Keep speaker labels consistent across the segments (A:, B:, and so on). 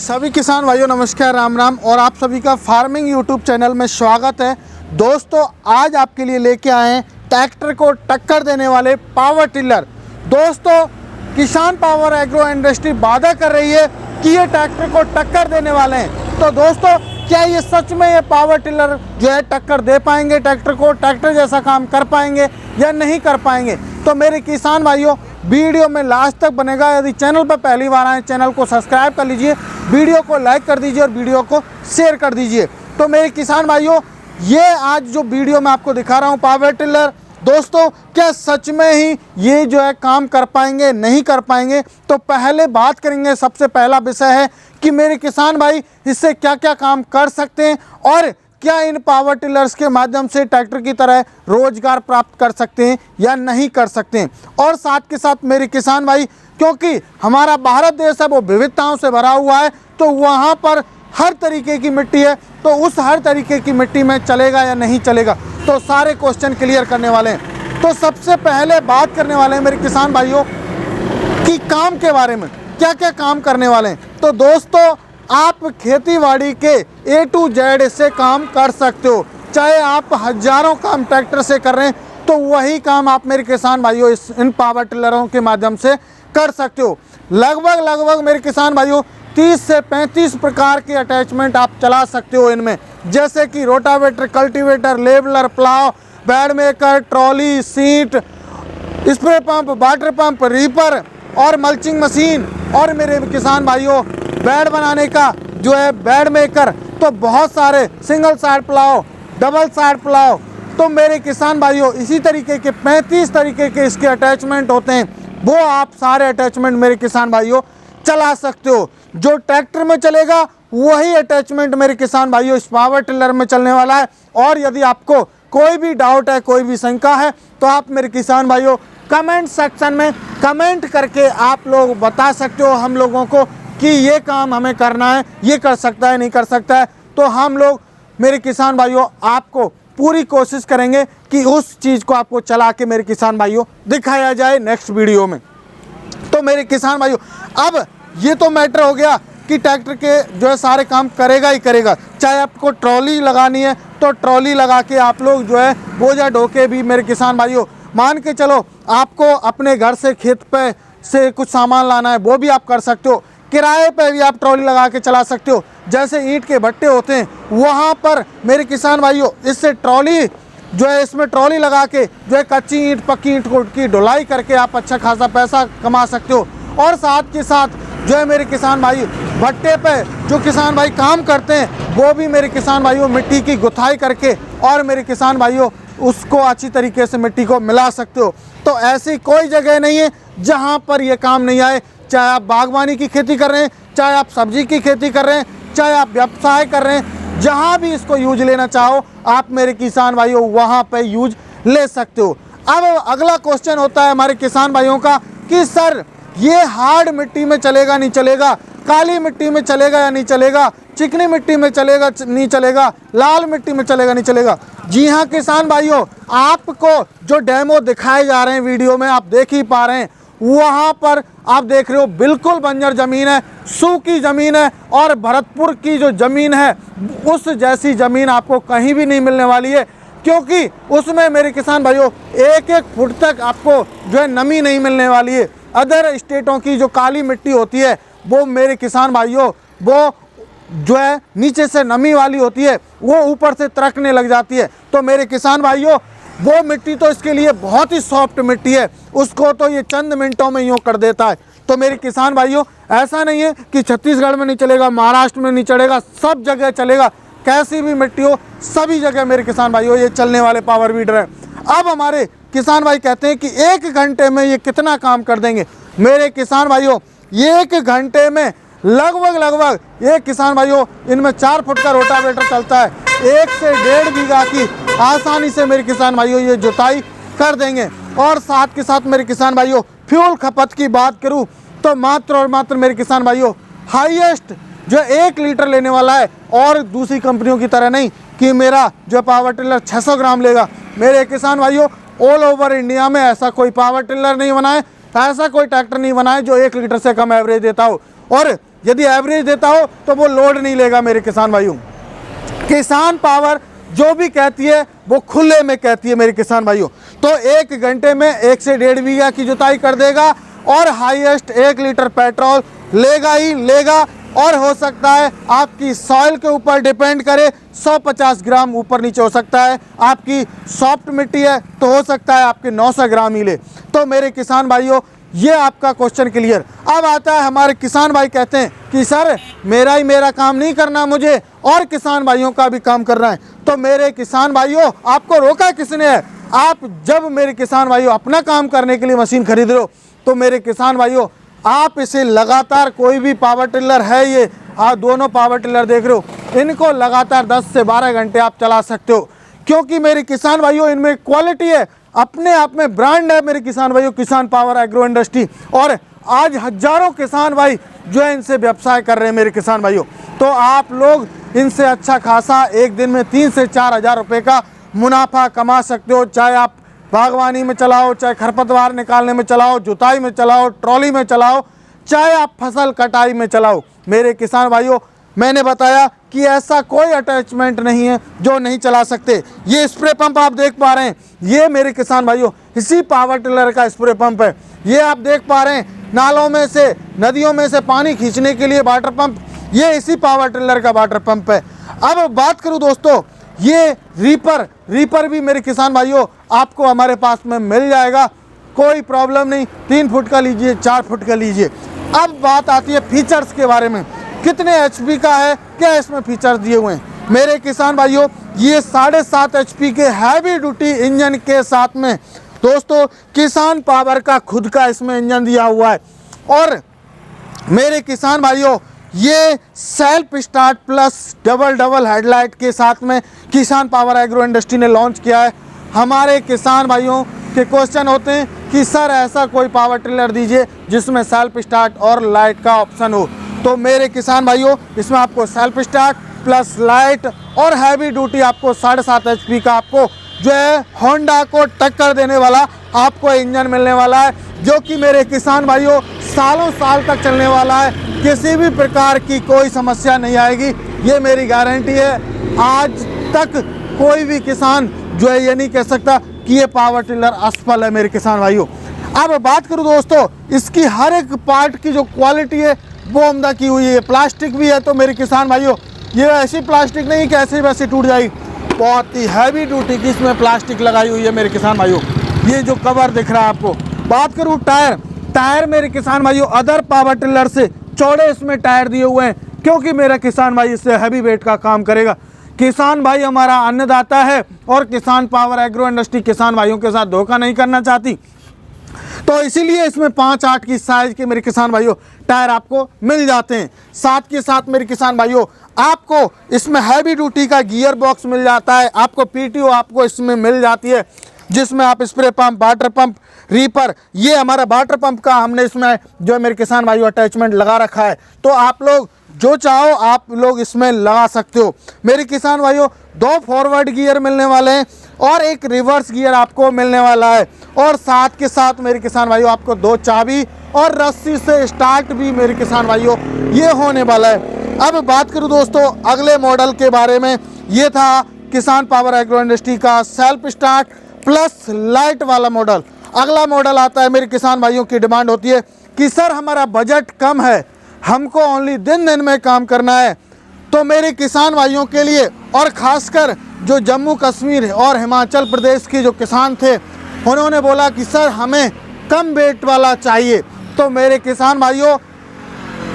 A: सभी किसान भाइयों नमस्कार, राम राम। और आप सभी का फार्मिंग यूट्यूब चैनल में स्वागत है। दोस्तों आज आपके लिए लेके आए हैं ट्रैक्टर को टक्कर देने वाले पावर टिलर। दोस्तों किसान पावर एग्रो इंडस्ट्री वादा कर रही है कि ये ट्रैक्टर को टक्कर देने वाले हैं। तो दोस्तों क्या ये सच में ये पावर टिलर जो है टक्कर दे पाएंगे ट्रैक्टर को, ट्रैक्टर जैसा काम कर पाएंगे या नहीं कर पाएंगे? तो मेरे किसान भाइयों वीडियो में लास्ट तक बनेगा। यदि चैनल पर पहली बार आए चैनल को सब्सक्राइब कर लीजिए, वीडियो को लाइक कर दीजिए और वीडियो को शेयर कर दीजिए। तो मेरे किसान भाइयों ये आज जो वीडियो मैं आपको दिखा रहा हूँ पावर टिलर, दोस्तों क्या सच में ही ये जो है काम कर पाएंगे नहीं कर पाएंगे? तो पहले बात करेंगे, सबसे पहला विषय है कि मेरे किसान भाई इससे क्या क्या काम कर सकते हैं और क्या इन पावर टिलर्स के माध्यम से ट्रैक्टर की तरह रोजगार प्राप्त कर सकते हैं या नहीं कर सकते हैं। और साथ के साथ मेरे किसान भाई क्योंकि हमारा भारत देश है वो विविधताओं से भरा हुआ है, तो वहाँ पर हर तरीके की मिट्टी है, तो उस हर तरीके की मिट्टी में चलेगा या नहीं चलेगा, तो सारे क्वेश्चन क्लियर करने वाले हैं। तो सबसे पहले बात करने वाले हैं मेरे किसान भाइयों कि काम के बारे में, क्या क्या काम करने वाले हैं। तो दोस्तों आप खेतीबाड़ी के A to Z से काम कर सकते हो, चाहे आप हजारों काम ट्रैक्टर से कर रहे हैं तो वही काम आप मेरे किसान भाइयों इन पावर टिलरों के माध्यम से कर सकते हो। लगभग मेरे किसान भाइयों 30 से 35 प्रकार के अटैचमेंट आप चला सकते हो इनमें, जैसे कि rotavator, cultivator, leveller, plough, bed maker, trolley, seat, spray pump, water pump, reaper और मल्चिंग मशीन। और मेरे किसान भाइयों बेड बनाने का जो है बेड मेकर, तो बहुत सारे single side plough, double side plough. तो मेरे किसान भाइयों इसी तरीके के 35 तरीके के इसके अटैचमेंट होते हैं, वो आप सारे अटैचमेंट मेरे किसान भाइयों चला सकते हो। जो ट्रैक्टर में चलेगा वही अटैचमेंट मेरे किसान भाइयों इस पावर टिलर में चलने वाला है। और यदि आपको कोई भी डाउट है, कोई भी शंका है, तो आप मेरे किसान भाइयों कमेंट सेक्शन में कमेंट करके आप लोग बता सकते हो हम लोगों को कि ये काम हमें करना है, ये कर सकता है नहीं कर सकता है। तो हम लोग मेरे किसान भाइयों आपको पूरी कोशिश करेंगे कि उस चीज़ को आपको चला के मेरे किसान भाइयों दिखाया जाए नेक्स्ट वीडियो में। तो मेरे किसान भाइयों अब ये तो मैटर हो गया कि ट्रैक्टर के जो है सारे काम करेगा ही करेगा। चाहे आपको ट्रॉली लगानी है तो ट्रॉली लगा के आप लोग जो है बोझा ढोके भी मेरे किसान भाइयों, मान के चलो आपको अपने घर से खेत पे से कुछ सामान लाना है वो भी आप कर सकते हो। किराए पे भी आप ट्रॉली लगा के चला सकते हो। जैसे ईंट के भट्टे होते हैं वहाँ पर मेरे किसान भाइयों इससे ट्रॉली जो है इसमें ट्रॉली लगा के जो है कच्ची ईंट पक्की ईंट की ढुलाई करके आप अच्छा खासा पैसा कमा सकते हो। और साथ के साथ जो है मेरे किसान भाई भट्टे पे जो किसान भाई काम करते हैं वो भी मेरे किसान भाइयों मिट्टी की गुथाई करके और मेरे किसान भाइयों उसको अच्छी तरीके से मिट्टी को मिला सकते हो। तो ऐसी कोई जगह नहीं है जहाँ पर ये काम नहीं आए। चाहे आप बागवानी की खेती कर रहे हैं, चाहे आप सब्जी की खेती कर रहे हैं, चाहे आप व्यवसाय कर रहे हैं, जहाँ भी इसको यूज लेना चाहो आप मेरे किसान भाइयों वहाँ पे यूज ले सकते हो। अब अगला क्वेश्चन होता है हमारे किसान भाइयों का कि सर ये हार्ड मिट्टी में चलेगा नहीं चलेगा, काली मिट्टी में चलेगा या नहीं चलेगा, चिकनी मिट्टी में चलेगा नहीं चलेगा, लाल मिट्टी में चलेगा नहीं चलेगा? जी हाँ किसान भाइयों, आपको जो डेमो दिखाए जा रहे हैं वीडियो में आप देख ही पा रहे हैं, वहाँ पर आप देख रहे हो बिल्कुल बंजर ज़मीन है, सूखी ज़मीन है। और भरतपुर की जो ज़मीन है उस जैसी ज़मीन आपको कहीं भी नहीं मिलने वाली है, क्योंकि उसमें मेरे किसान भाइयों 1-1 फुट तक आपको जो है नमी नहीं मिलने वाली है। अदर स्टेटों की जो काली मिट्टी होती है वो मेरे किसान भाइयों वो जो है नीचे से नमी वाली होती है, वो ऊपर से तरकने लग जाती है। तो मेरे किसान भाइयों वो मिट्टी तो इसके लिए बहुत ही सॉफ्ट मिट्टी है, उसको तो ये चंद मिनटों में यूँ कर देता है। तो मेरे किसान भाइयों ऐसा नहीं है कि छत्तीसगढ़ में नहीं चलेगा, महाराष्ट्र में नहीं चलेगा, सब जगह चलेगा। कैसी भी मिट्टी हो सभी जगह मेरे किसान भाइयों ये चलने वाले पावर वीडर हैं। अब हमारे किसान भाई कहते हैं कि 1 घंटे में ये कितना काम कर देंगे? मेरे किसान भाइयों ये 1 घंटे में लगभग ये किसान भाइयों इनमें 4 फुट का रोटावेटर चलता है, 1 से 1.5 बीघा की आसानी से मेरे किसान भाइयों ये जुताई कर देंगे। और साथ के साथ मेरे किसान भाइयों फ्यूल खपत की बात करूं तो मात्र और मात्र मेरे किसान भाइयों हाईएस्ट जो 1 लीटर लेने वाला है, और दूसरी कंपनियों की तरह नहीं कि मेरा जो पावर टिलर 600 ग्राम लेगा। मेरे किसान भाइयों ऑल ओवर इंडिया में ऐसा कोई पावर टिलर नहीं बना है, ऐसा कोई ट्रैक्टर नहीं बना है जो 1 लीटर से कम एवरेज देता हो। और यदि एवरेज देता हो तो वो लोड नहीं लेगा मेरे किसान भाइयों। किसान पावर जो भी कहती है वो खुले में कहती है मेरे किसान भाइयों। तो 1 घंटे में 1 से 1.5 बीघा की जुताई कर देगा और हाईएस्ट 1 लीटर पेट्रोल लेगा ही लेगा। और हो सकता है आपकी सॉइल के ऊपर डिपेंड करे 150 ग्राम ऊपर नीचे हो सकता है। आपकी सॉफ्ट मिट्टी है तो हो सकता है आपके 900 ग्राम ही ले। तो मेरे किसान भाइयों ये आपका क्वेश्चन क्लियर। अब आता है हमारे किसान भाई कहते हैं कि सर मेरा काम नहीं करना, मुझे और किसान भाइयों का भी काम करना है। तो मेरे किसान भाइयों आपको रोका किसने है? आप जब मेरे किसान भाइयों अपना काम करने के लिए मशीन खरीद रहे हो तो मेरे किसान भाइयों आप इसे लगातार, कोई भी पावर टिलर है ये, आप दोनों पावर टिलर देख रहे हो, इनको लगातार 10 से 12 घंटे आप चला सकते हो। क्योंकि मेरे किसान भाइयों इनमें क्वालिटी है, अपने आप में ब्रांड है मेरे किसान भाइयों, किसान पावर एग्रो इंडस्ट्री। और आज हजारों किसान भाई जो है इनसे व्यवसाय कर रहे हैं मेरे किसान भाइयों। तो आप लोग इनसे अच्छा खासा एक दिन में 3 से 4 हज़ार रुपये का मुनाफा कमा सकते हो। चाहे आप बागवानी में चलाओ, चाहे खरपतवार निकालने में चलाओ, जुताई में चलाओ, ट्रॉली में चलाओ, चाहे आप फसल कटाई में चलाओ। मेरे किसान भाइयों मैंने बताया कि ऐसा कोई अटैचमेंट नहीं है जो नहीं चला सकते। ये स्प्रे पंप आप देख पा रहे हैं, ये मेरे किसान भाइयों इसी पावर टिलर का स्प्रे पंप है। ये आप देख पा रहे हैं नालों में से, नदियों में से पानी खींचने के लिए वाटर पंप, ये इसी पावर टिलर का वाटर पंप है। अब बात करूं दोस्तों, ये रीपर भी मेरे किसान भाइयों आपको हमारे पास में मिल जाएगा, कोई प्रॉब्लम नहीं। 3 फुट का लीजिए, 4 फुट का लीजिए। अब बात आती है फीचर्स के बारे में, कितने HP का है, क्या इसमें फीचर्स दिए हुए हैं। मेरे किसान भाइयों ये 7.5 HP के हैवी ड्यूटी इंजन के साथ में दोस्तों किसान पावर का खुद का इसमें इंजन दिया हुआ है। और मेरे किसान भाइयों ये self start plus double headlight के साथ में किसान पावर एग्रो इंडस्ट्री ने लॉन्च किया है। हमारे किसान भाइयों के क्वेश्चन होते हैं कि सर ऐसा कोई पावर टिलर दीजिए जिसमें सेल्फ स्टार्ट और लाइट का ऑप्शन हो। तो मेरे किसान भाइयों इसमें आपको सेल्फ स्टार्ट प्लस लाइट और हैवी ड्यूटी आपको 7.5 HP का आपको जो है होंडा को टक्कर देने वाला आपको इंजन मिलने वाला है, जो कि मेरे किसान भाइयों सालों साल तक चलने वाला है। किसी भी प्रकार की कोई समस्या नहीं आएगी, ये मेरी गारंटी है। आज तक कोई भी किसान जो है ये नहीं कह सकता कि ये पावर टिलर असफल है मेरे किसान भाइयों। अब बात करूं दोस्तों इसकी हर एक पार्ट की जो क्वालिटी है वो उम्दा की हुई है। प्लास्टिक भी है तो मेरे किसान भाइयों ये ऐसी प्लास्टिक नहीं कि ऐसे वैसे टूट जाएगी, बहुत ही हैवी ड्यूटी की इसमें प्लास्टिक लगाई हुई है मेरे किसान भाइयों। ये जो कवर दिख रहा है आपको। बात करूं टायर मेरे किसान भाइयों अदर पावर टिलर से चौड़े इसमें टायर दिए हुए हैं, क्योंकि मेरा किसान भाई इससे हैवी वेट का काम करेगा। किसान भाई हमारा अन्नदाता है और किसान पावर एग्रो इंडस्ट्री किसान भाइयों के साथ धोखा नहीं करना चाहती, तो इसीलिए इसमें 5-8 की साइज के मेरे किसान भाइयों टायर आपको मिल जाते हैं। साथ के साथ मेरे किसान भाइयों आपको इसमें हैवी ड्यूटी का गियर बॉक्स मिल जाता है, आपको PTO आपको इसमें मिल जाती है, जिसमें आप spray pump, water pump, reaper, ये हमारा वाटर पंप का हमने इसमें जो है मेरे किसान भाइयों अटैचमेंट लगा रखा है। तो आप लोग जो चाहो आप लोग इसमें लगा सकते हो। मेरे किसान भाइयों 2 फॉरवर्ड गियर मिलने वाले हैं और 1 रिवर्स गियर आपको मिलने वाला है। और साथ के साथ मेरे किसान भाइयों आपको 2 चाबी और रस्सी से स्टार्ट भी मेरे किसान भाइयों ये होने वाला है। अब बात करूं दोस्तों अगले मॉडल के बारे में, ये था किसान पावर एग्रो इंडस्ट्री का सेल्फ स्टार्ट प्लस लाइट वाला मॉडल। अगला मॉडल आता है मेरे किसान भाइयों की डिमांड होती है कि सर हमारा बजट कम है, हमको ओनली दिन में काम करना है। तो मेरे किसान भाइयों के लिए और ख़ासकर जो जम्मू कश्मीर और हिमाचल प्रदेश के जो किसान थे उन्होंने बोला कि सर हमें कम वेट वाला चाहिए। तो मेरे किसान भाइयों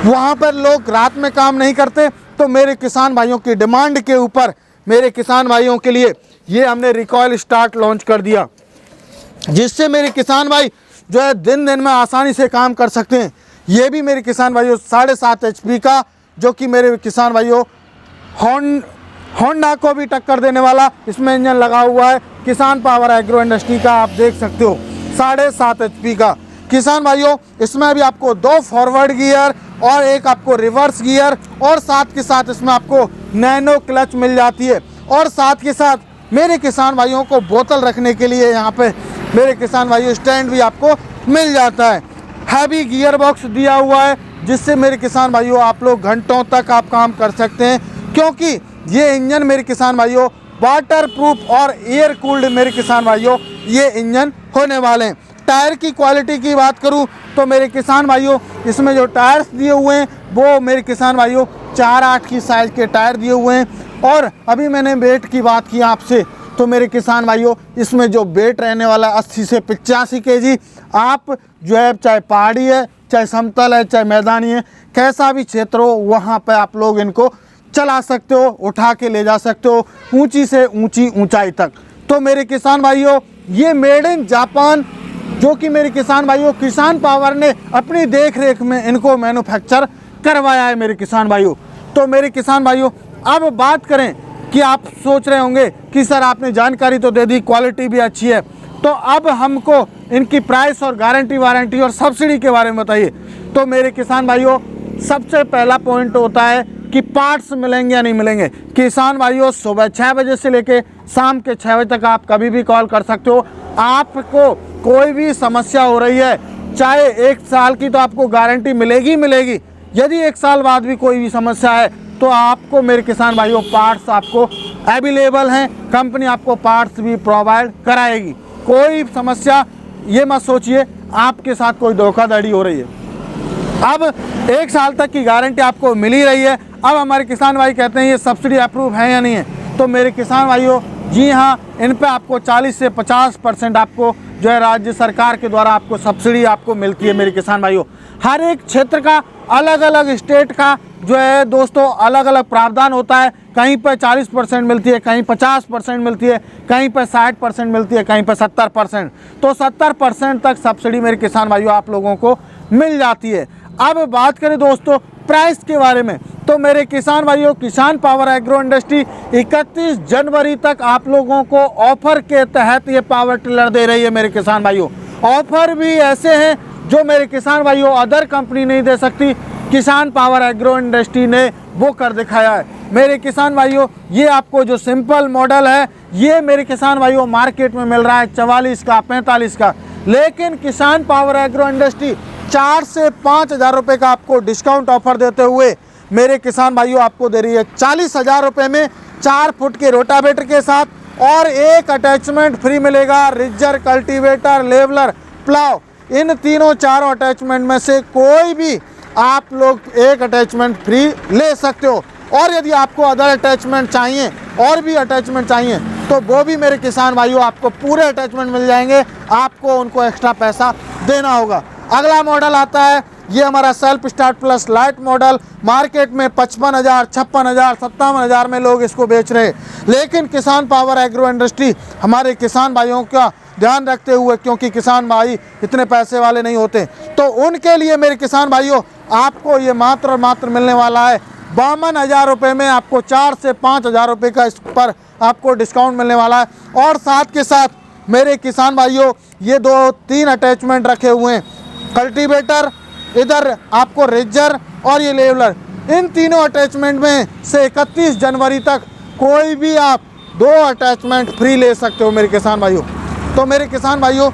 A: वहाँ पर लोग रात में काम नहीं करते, तो मेरे किसान भाइयों की डिमांड के ऊपर मेरे किसान भाइयों के लिए ये हमने रिकॉइल स्टार्ट लॉन्च कर दिया, जिससे मेरे किसान भाई जो है दिन में आसानी से काम कर सकते हैं। ये भी मेरे किसान भाइयों 7.5 HP का, जो कि मेरे किसान भाइयों होंडा को भी टक्कर देने वाला इसमें इंजन लगा हुआ है। किसान पावर एग्रो इंडस्ट्री का आप देख सकते हो 7.5 HP का। किसान भाइयों इसमें भी आपको 2 फॉरवर्ड गियर और 1 आपको रिवर्स गियर और साथ के साथ इसमें आपको नैनो क्लच मिल जाती है। और साथ के साथ मेरे किसान भाइयों को बोतल रखने के लिए यहाँ पे मेरे किसान भाइयों स्टैंड भी आपको मिल जाता है। हैवी गियर बॉक्स दिया हुआ है, जिससे मेरे किसान भाइयों आप लोग घंटों तक आप काम कर सकते हैं, क्योंकि ये इंजन मेरे किसान भाइयों वाटर प्रूफ और एयर कूल्ड मेरे किसान भाइयों ये इंजन होने वाले हैं। टायर की क्वालिटी की बात करूं तो मेरे किसान भाइयों इसमें जो टायर्स दिए हुए हैं वो मेरे किसान भाइयों 4/8 की साइज़ के टायर दिए हुए हैं। और अभी मैंने वेट की बात की आपसे, तो मेरे किसान भाइयों इसमें जो वेट रहने वाला 80 से 85 kg, आप जो है चाहे पहाड़ी है, चाहे समतल है, चाहे मैदानी है, कैसा भी क्षेत्र हो वहाँ पर आप लोग इनको चला सकते हो, उठा के ले जा सकते हो ऊंची से ऊंची ऊंचाई तक। तो मेरे किसान भाइयों ये मेड इन जापान, जो कि मेरे किसान भाइयों किसान पावर ने अपनी देख रेख में इनको मैन्युफैक्चर करवाया है मेरे किसान भाइयों। तो मेरे किसान भाइयों अब बात करें कि आप सोच रहे होंगे कि सर आपने जानकारी तो दे दी, क्वालिटी भी अच्छी है, तो अब हमको इनकी प्राइस और गारंटी वारंटी और सब्सिडी के बारे में बताइए। तो मेरे किसान भाइयों सबसे पहला पॉइंट होता है कि पार्ट्स मिलेंगे या नहीं मिलेंगे। किसान भाइयों सुबह 6 बजे से लेके शाम के 6 बजे तक आप कभी भी कॉल कर सकते हो। आपको कोई भी समस्या हो रही है, चाहे 1 साल की तो आपको गारंटी मिलेगी मिलेगी, यदि 1 साल बाद भी कोई भी समस्या है तो आपको मेरे किसान भाइयों पार्ट्स आपको अवेलेबल हैं, कंपनी आपको पार्ट्स भी प्रोवाइड कराएगी। कोई समस्या ये मत सोचिए आपके साथ कोई धोखाधड़ी हो रही है। अब 1 साल तक की गारंटी आपको मिल ही रही है। अब हमारे किसान भाई कहते हैं ये सब्सिडी अप्रूव है या नहीं है, तो मेरे किसान भाइयों जी हाँ, इन पे आपको 40 से 50% आपको जो है राज्य सरकार के द्वारा आपको सब्सिडी आपको मिलती है मेरे किसान भाइयों। हर एक क्षेत्र का अलग अलग स्टेट का जो है दोस्तों अलग अलग प्रावधान होता है, कहीं पर 40% मिलती है, कहीं 50% मिलती है, कहीं पर 60% मिलती है, कहीं पर 70%। तो 70% तक सब्सिडी मेरे किसान भाइयों आप लोगों को मिल जाती है। अब बात करें दोस्तों प्राइस के बारे में, तो मेरे किसान भाइयों किसान पावर एग्रो इंडस्ट्री 31 जनवरी तक आप लोगों को ऑफर के तहत ये पावर टिलर दे रही है मेरे किसान भाइयों। ऑफर भी ऐसे हैं जो मेरे किसान भाइयों अदर कंपनी नहीं दे सकती, किसान पावर एग्रो इंडस्ट्री ने वो कर दिखाया है मेरे किसान भाइयों। ये आपको जो सिंपल मॉडल है ये मेरे किसान भाइयों मार्केट में मिल रहा है 44 का 45 का, लेकिन किसान पावर एग्रो इंडस्ट्री 4 से 5 हज़ार रुपये का आपको डिस्काउंट ऑफर देते हुए मेरे किसान भाइयों आपको दे रही है 40,000 रुपये में 4 फुट के रोटावेटर के साथ, और एक अटैचमेंट फ्री मिलेगा, रिजर, कल्टीवेटर, लेवलर, प्लाव। इन तीनों चारों अटैचमेंट में से कोई भी आप लोग एक अटैचमेंट फ्री ले सकते हो। और यदि आपको अदर अटैचमेंट चाहिए और भी अटैचमेंट चाहिए तो वो भी मेरे किसान भाइयों आपको पूरे अटैचमेंट मिल जाएंगे, आपको उनको एक्स्ट्रा पैसा देना होगा। अगला मॉडल आता है ये हमारा self start plus light model. Market में 55,000, 56,000, 57,000 में लोग इसको बेच रहे हैं, लेकिन किसान पावर एग्रो इंडस्ट्री हमारे किसान भाइयों का ध्यान रखते हुए, क्योंकि किसान भाई इतने पैसे वाले नहीं होते, तो उनके लिए मेरे किसान भाइयों आपको ये मात्र और मात्र मिलने वाला है 52,000 रुपये में। आपको 4 से 5 हज़ार रुपये का इस पर आपको डिस्काउंट मिलने वाला है। और साथ के साथ मेरे किसान भाइयों ये 2-3 अटैचमेंट रखे हुए हैं, कल्टीवेटर, इधर आपको रेजर और ये लेवलर। इन तीनों अटैचमेंट में से 31 जनवरी तक कोई भी आप 2 अटैचमेंट फ्री ले सकते हो मेरे किसान भाइयों। तो मेरे किसान भाइयों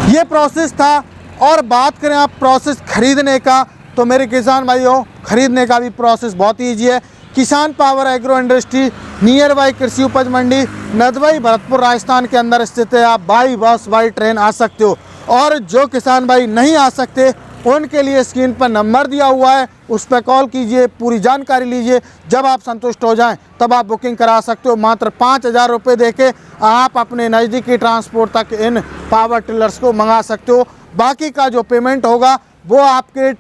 A: ये प्रोसेस था। और बात करें आप प्रोसेस खरीदने का, तो मेरे किसान भाइयों खरीदने का भी प्रोसेस बहुत ईजी है। किसान power agro industry near by कृषि उपज मंडी नदवाई भरतपुर राजस्थान के अंदर स्थित है। आप बाई बस बाई ट्रेन आ सकते हो, और जो किसान भाई नहीं आ सकते उनके लिए स्क्रीन पर नंबर दिया हुआ है, उस पर कॉल कीजिए, पूरी जानकारी लीजिए। जब आप संतुष्ट हो जाएं तब आप बुकिंग करा सकते हो। मात्र 5,000 रुपये देके आप अपने नज़दीकी ट्रांसपोर्ट तक इन पावर टिलर्स को मंगा सकते हो। बाकी का जो पेमेंट होगा वो आपके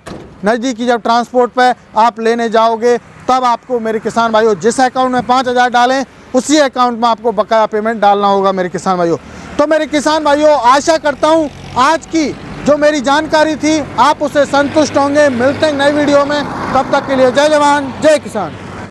A: नज़दीकी जब ट्रांसपोर्ट पे आप लेने जाओगे तब आपको मेरे किसान भाइयों जिस अकाउंट में 5,000 डालें उसी अकाउंट में आपको बकाया पेमेंट डालना होगा मेरे किसान भाइयों। तो मेरे किसान भाइयों आशा करता हूँ आज की जो मेरी जानकारी थी आप उससे संतुष्ट होंगे। मिलते हैं नई वीडियो में, तब तक के लिए जय जवान जय किसान।